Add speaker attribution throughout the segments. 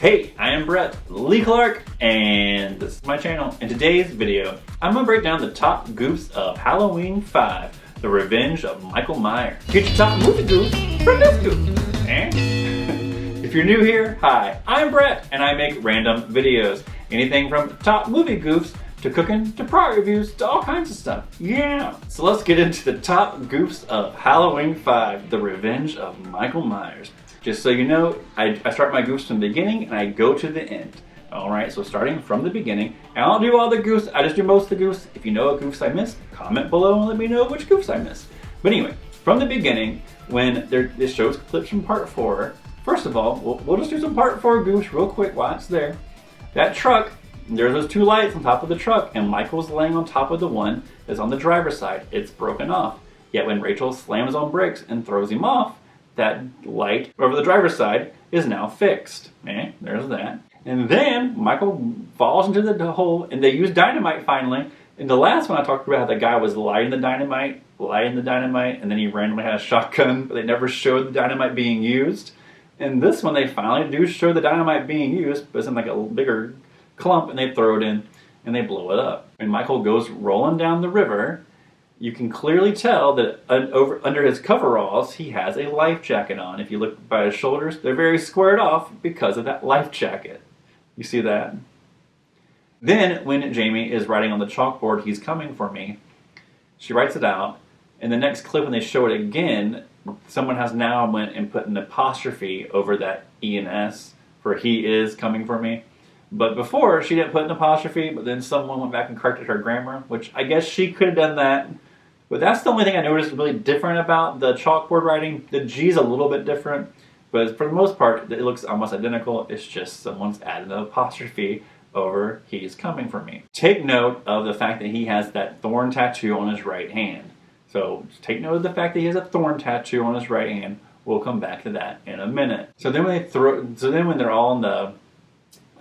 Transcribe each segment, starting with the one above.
Speaker 1: Hey, I am BrettLeeClark, and this is my channel. In today's video, I'm gonna break down the top goofs of Halloween 5, The Revenge of Michael Myers. Get your top movie goofs from this goof. And if you're new here, hi, I'm Brett, and I make random videos. Anything from top movie goofs to cooking to product reviews to all kinds of stuff. Yeah. So let's get into the top goofs of Halloween 5, The Revenge of Michael Myers. Just so you know, I start my goofs from the beginning and I go to the end. Alright, so starting from the beginning. And I don't do all the goofs, I just do most of the goofs. If you know what goofs I missed, comment below and let me know which goofs I missed. But anyway, from the beginning, when this shows clips from part 4, first of all, we'll just do some part 4 goofs real quick while it's there. That truck, there's those two lights on top of the truck, and Michael's laying on top of the one that's on the driver's side. It's broken off. Yet when Rachel slams on brakes and throws him off, that light over the driver's side is now fixed. There's that. And then Michael falls into the hole, and they use dynamite finally. In the last one I talked about how the guy was lighting the dynamite, and then he randomly had a shotgun, but they never showed the dynamite being used. In this one they finally do show the dynamite being used, but it's in like a bigger clump, and they throw it in, and they blow it up. When Michael goes rolling down the river, you can clearly tell that under his coveralls, he has a life jacket on. If you look by his shoulders, they're very squared off because of that life jacket. You see that? Then, when Jamie is writing on the chalkboard, "He's coming for me," she writes it out. In the next clip, when they show it again, someone has now went and put an apostrophe over that E and S for "he is coming for me." But before, she didn't put an apostrophe, but then someone went back and corrected her grammar, which I guess she could have done that. But that's the only thing I noticed really different about the chalkboard writing. The G's a little bit different, but for the most part, it looks almost identical. It's just someone's added an apostrophe over "he's coming for me." Take note of the fact that he has that thorn tattoo on his right hand. So take note of the fact that he has a thorn tattoo on his right hand. We'll come back to that in a minute. So then when they're all in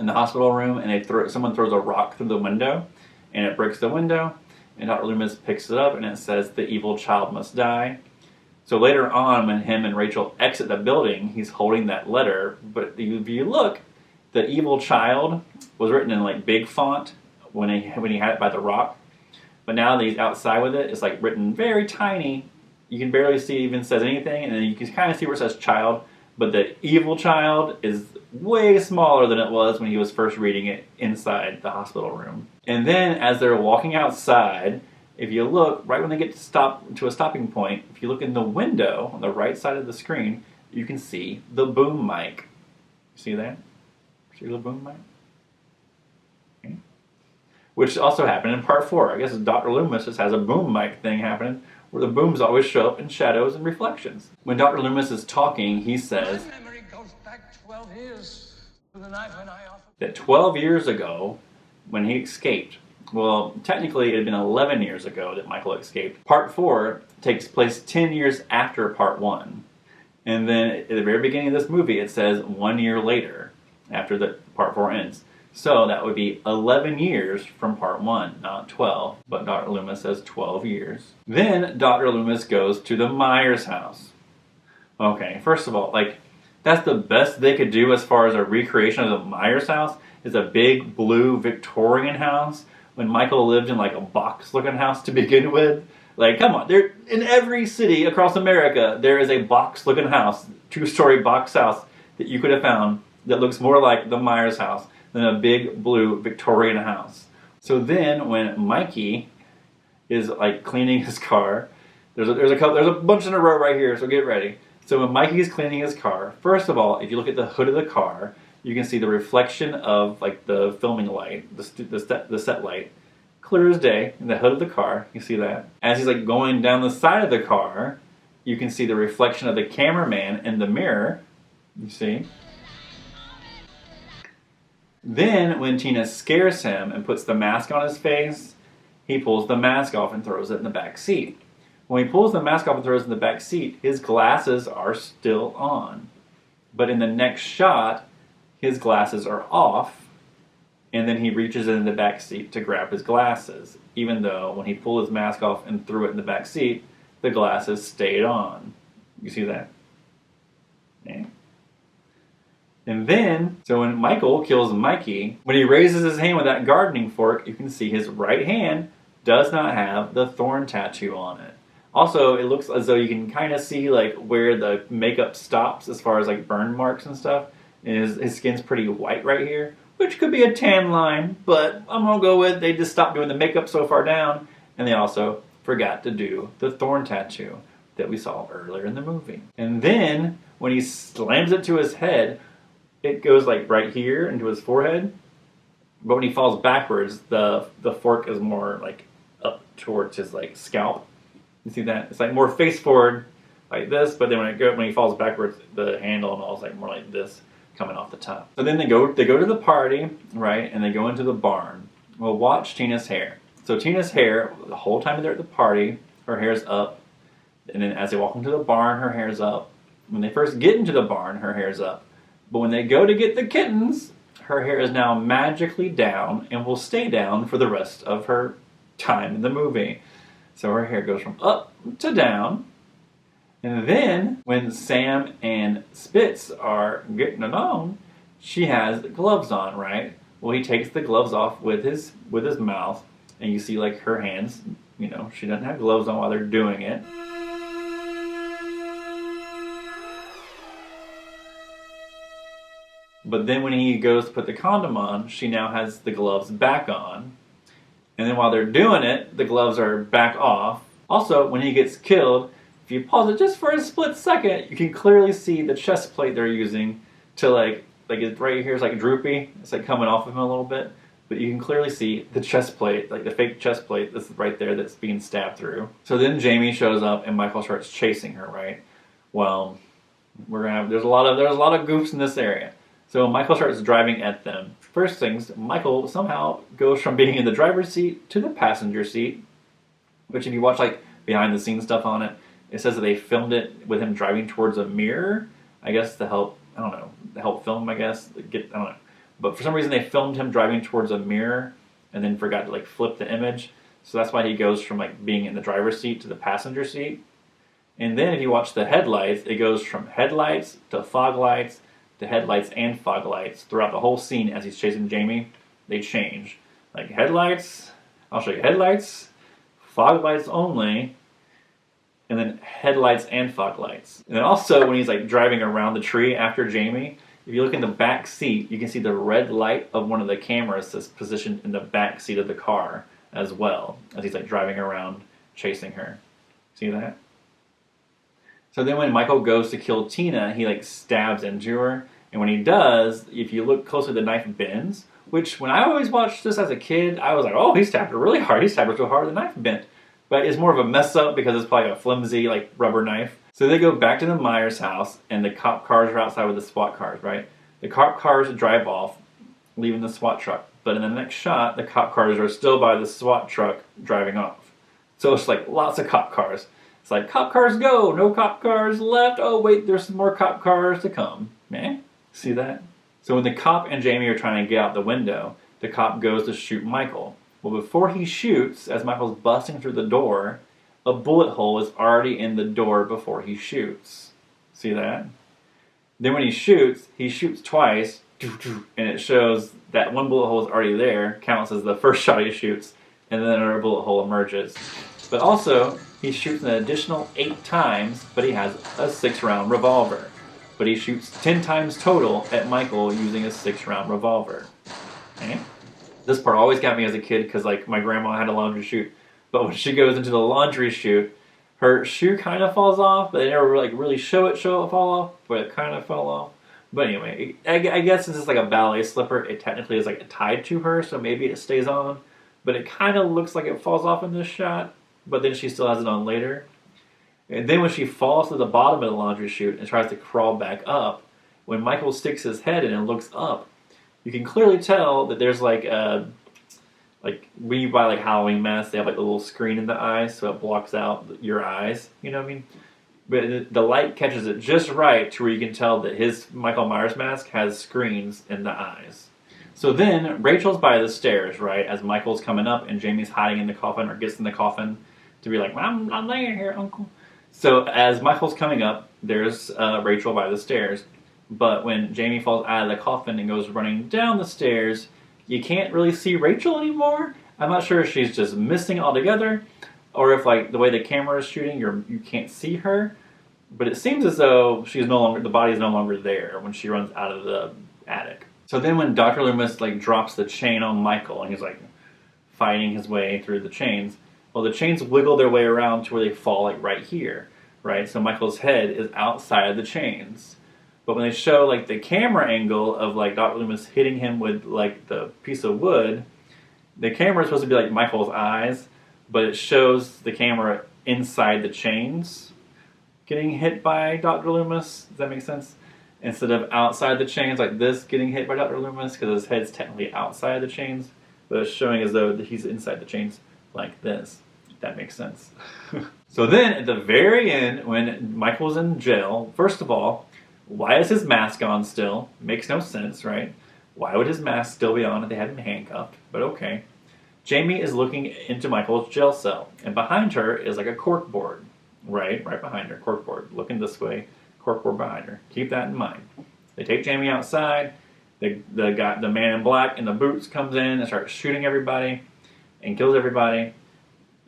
Speaker 1: the hospital room, and someone throws a rock through the window, and it breaks the window, and Dr. Loomis picks it up, and it says, "The evil child must die." So later on, when him and Rachel exit the building, he's holding that letter, but if you look, the evil child was written in like big font when he had it by the rock, but now that he's outside with it, it's like written very tiny. You can barely see it even says anything, and then you can kind of see where it says child, but the evil child is way smaller than it was when he was first reading it inside the hospital room. And then as they're walking outside, if you look, right when they get to a stopping point, if you look in the window on the right side of the screen, you can see the boom mic. See that? See the boom mic? Okay. Which also happened in part 4. I guess Dr. Loomis just has a boom mic thing happening, where the booms always show up in shadows and reflections. When Dr. Loomis is talking, he says that 12 years ago, when he escaped, well, technically it had been 11 years ago that Michael escaped. Part 4 takes place 10 years after part 1. And then at the very beginning of this movie, it says 1 year later, after the part 4 ends. So that would be 11 years from part 1, not 12, but Dr. Loomis says 12 years. Then Dr. Loomis goes to the Myers house. Okay, first of all, that's the best they could do as far as a recreation of the Myers house, is a big blue Victorian house, when Michael lived in like a box-looking house to begin with. Like, come on, in every city across America, there is a box-looking house, 2-story box house, that you could have found that looks more like the Myers house than a big blue Victorian house. So then when Mikey is like cleaning his car, there's a bunch in a row right here, so get ready. So when Mikey is cleaning his car, first of all, if you look at the hood of the car, you can see the reflection of like the filming light, the set light, clear as day in the hood of the car. You see that? As he's like going down the side of the car, you can see the reflection of the cameraman in the mirror. You see? Then when Tina scares him and puts the mask on his face, he pulls the mask off and throws it in the back seat. When he pulls the mask off and throws it in the back seat, his glasses are still on. But in the next shot, his glasses are off, and then he reaches in the back seat to grab his glasses, even though when he pulled his mask off and threw it in the back seat, the glasses stayed on. You see that? Okay. And then, so when Michael kills Mikey, when he raises his hand with that gardening fork, you can see his right hand does not have the thorn tattoo on it. Also, it looks as though you can kind of see like where the makeup stops as far as like burn marks and stuff. And his skin's pretty white right here, which could be a tan line, but I'm gonna go with they just stopped doing the makeup so far down, and they also forgot to do the thorn tattoo that we saw earlier in the movie. And then when he slams it to his head, it goes like right here into his forehead, but when he falls backwards, the fork is more like up towards his like scalp. You see that? It's like more face forward like this, but then when he falls backwards, the handle and all is like more like this coming off the top. So then they go to the party, right? And they go into the barn. Well, watch Tina's hair. So Tina's hair, the whole time they're at the party, her hair's up. And then as they walk into the barn, her hair's up. When they first get into the barn, her hair's up. But when they go to get the kittens, her hair is now magically down and will stay down for the rest of her time in the movie. So her hair goes from up to down. And then when Sam and Spitz are getting it on, she has gloves on, right? Well, he takes the gloves off with his mouth, and you see like her hands, you know, she doesn't have gloves on while they're doing it. But then when he goes to put the condom on, she now has the gloves back on. And then while they're doing it, the gloves are back off. Also, when he gets killed, if you pause it just for a split second, you can clearly see the chest plate they're using to like it's right here is like droopy. It's like coming off of him a little bit. But you can clearly see the chest plate, like the fake chest plate that's right there that's being stabbed through. So then Jamie shows up and Michael starts chasing her, right? Well, there's a lot of goofs in this area. So Michael starts driving at them. First things, Michael somehow goes from being in the driver's seat to the passenger seat, which if you watch like behind the scenes stuff on it, it says that they filmed it with him driving towards a mirror, I guess to help film, I guess. I don't know. But for some reason they filmed him driving towards a mirror and then forgot to like flip the image. So that's why he goes from like being in the driver's seat to the passenger seat. And then if you watch the headlights, it goes from headlights to fog lights to headlights and fog lights throughout the whole scene as he's chasing Jamie. They change. Like headlights, I'll show you headlights, fog lights only, and then headlights and fog lights. And then also when he's like driving around the tree after Jamie, if you look in the back seat, you can see the red light of one of the cameras that's positioned in the back seat of the car as well as he's like driving around chasing her. See that? So then when Michael goes to kill Tina, he like stabs into her. And when he does, if you look closely, the knife bends. Which when I always watched this as a kid, I was like, oh, he stabbed her really hard. He stabbed her so hard the knife bent. But it's more of a mess up because it's probably a flimsy like rubber knife. So they go back to the Myers house and the cop cars are outside with the SWAT cars, right? The cop cars drive off, leaving the SWAT truck. But in the next shot, the cop cars are still by the SWAT truck driving off. So it's like lots of cop cars. It's like, cop cars go, no cop cars left. Oh, wait, there's some more cop cars to come. Man, see that? So when the cop and Jamie are trying to get out the window, the cop goes to shoot Michael. Well, before he shoots, as Michael's busting through the door, a bullet hole is already in the door before he shoots. See that? Then when he shoots twice, and it shows that one bullet hole is already there, counts as the first shot he shoots, and then another bullet hole emerges. But also, he shoots an additional 8 times, but he has a 6-round revolver. But he shoots 10 times total at Michael using a 6-round revolver. Okay? This part always got me as a kid because like my grandma had a laundry chute. But when she goes into the laundry chute, her shoe kind of falls off, but they never like really show it fall off, but it kind of fell off. But anyway, I guess since it's like a ballet slipper, it technically is like tied to her, so maybe it stays on. But it kind of looks like it falls off in this shot. But then she still has it on later. And then when she falls to the bottom of the laundry chute and tries to crawl back up, when Michael sticks his head in and looks up, you can clearly tell that there's like a, like when you buy like Halloween masks, they have like a little screen in the eyes so it blocks out your eyes, you know what I mean? But the light catches it just right to where you can tell that his Michael Myers mask has screens in the eyes. So then Rachel's by the stairs, right, as Michael's coming up and Jamie's hiding in the coffin or gets in the coffin to be like, I'm laying here, Uncle. So as Michael's coming up, there's Rachel by the stairs. but when Jamie falls out of the coffin and goes running down the stairs, you can't really see Rachel anymore. I'm not sure if she's just missing altogether, or if like the way the camera is shooting, you can't see her. But it seems as though the body is no longer there when she runs out of the attic. So then when Dr. Loomis like drops the chain on Michael and he's like fighting his way through the chains, well, the chains wiggle their way around to where they fall like right here, right? So Michael's head is outside of the chains. But when they show like the camera angle of like Dr. Loomis hitting him with like the piece of wood, the camera is supposed to be like Michael's eyes, but it shows the camera inside the chains getting hit by Dr. Loomis. Does that make sense? Instead of outside the chains like this getting hit by Dr. Loomis, because his head's technically outside the chains, but it's showing as though he's inside the chains like this. If that makes sense. So then at the very end, when Michael's in jail, first of all, why is his mask on still? Makes no sense, right? Why would his mask still be on if they had him handcuffed? But okay. Jamie is looking into Michael's jail cell, and behind her is like a corkboard. Right behind her, corkboard. Looking this way, corkboard behind her. Keep that in mind. They take Jamie outside. The man in black in the boots comes in and starts shooting everybody and kills everybody.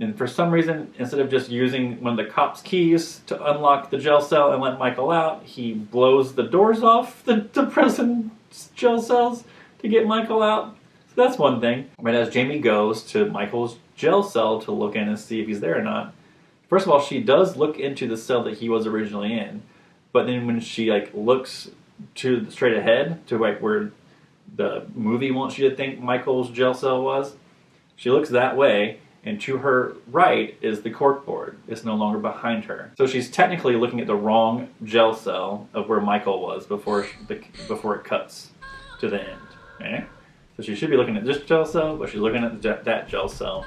Speaker 1: And for some reason, instead of just using one of the cops' keys to unlock the jail cell and let Michael out, he blows the doors off the prison jail cells to get Michael out. So that's one thing. But as Jamie goes to Michael's jail cell to look in and see if he's there or not, first of all, she does look into the cell that he was originally in. But then when she like looks to straight ahead to like where the movie wants you to think Michael's jail cell was, she looks that way, and to her right is the corkboard. It's no longer behind her. So she's technically looking at the wrong jail cell of where Michael was before it cuts to the end. Okay? So she should be looking at this jail cell, but she's looking at that jail cell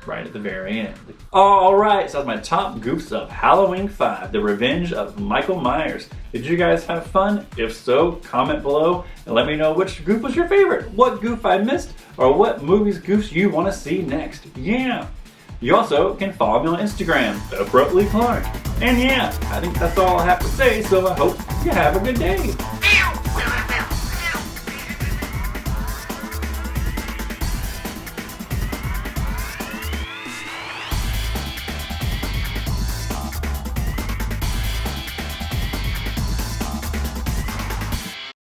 Speaker 1: right at the very end. Alright, so that's my top goofs of Halloween 5, The Revenge of Michael Myers. Did you guys have fun? If so, comment below and let me know which goof was your favorite, what goof I missed, or what movies goofs you want to see next. Yeah! You also can follow me on Instagram, BrettLeeClark. And yeah, I think that's all I have to say, so I hope you have a good day.